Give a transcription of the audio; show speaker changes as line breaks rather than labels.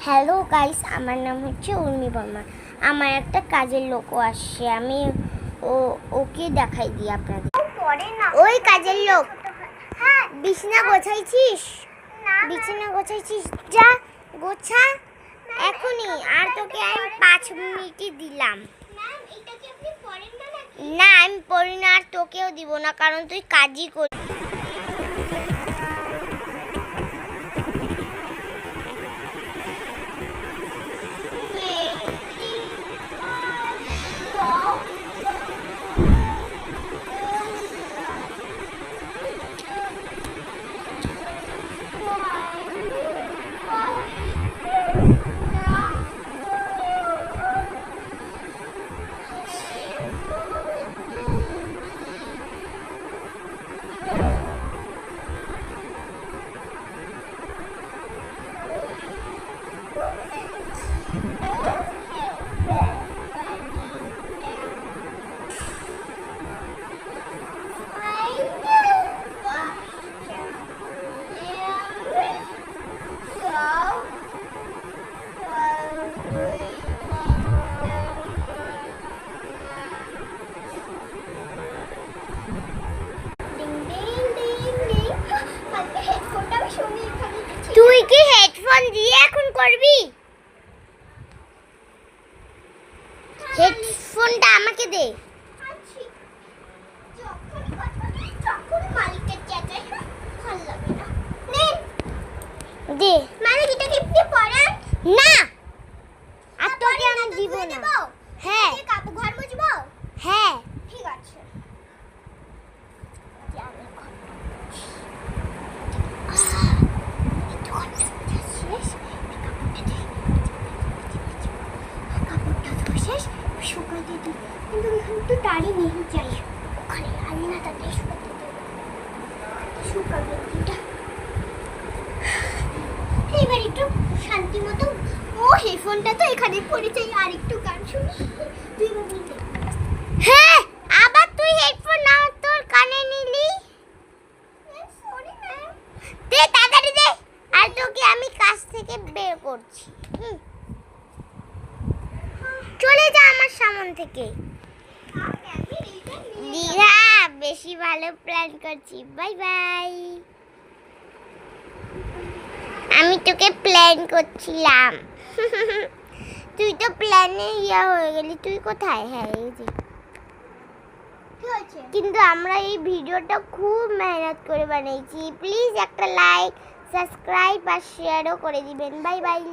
Hello guys, আমার নাম হচ্ছে উর্মি বর্মা। আমার একটা কাজের লোকও আসছে, আমি ওকে দেখাই দিই আপনাদের। ওই কাজের লোক, বিছানা গোছাইছিস? বিছানা গোছাইছিস? যা গোছা এখনই। আর তোকে আমি 5 মিনিটই দিলাম। না, আমি পড়ি না, আর তোকেও দিব না, কারণ তুই কাজই কর। তুই কি হেডফোন দিয়ে এখন করবি? হেডফোনটা আমাকে দে। দে। মালিক এটা কি পড়ান? না, আর তোকে আমি দিব না। হ্যাঁ, কাপড় ঘর মুছবো। হ্যাঁ, ঠিক আছে। কিন্তু এখানে তো দাঁড়ি নেই, যাই ওখানে আলনাটাতে শুকাবে। এবার একটু শান্তি মতো। ও হেডফোনটা তো এখানে পড়ে যাই, আর একটু গান শুনি। তুই বলবি? হ্যাঁ, আবার তুই হেডফোন না তোর কানে নিলি? Sorry ma'am. দে তাড়াতাড়ি দে, আর তোকে আমি কাজ থেকে বের করছি। চলে যা আমার সামনে থেকে। দিদা, বেশি ভালো প্ল্যান করছি। Bye bye. আমি তোকে প্ল্যান করছিলাম। তুই তো প্ল্যানে হয়ে গেলি। তুই কোথায়? হ্যাঁ, এই যে। কিন্তু আমরা এই ভিডিওটা খুব মেহনত করে বানিয়েছি। প্লিজ একটা লাইক, সাবস্ক্রাইব আর শেয়ারও করে দিবেন। Bye bye.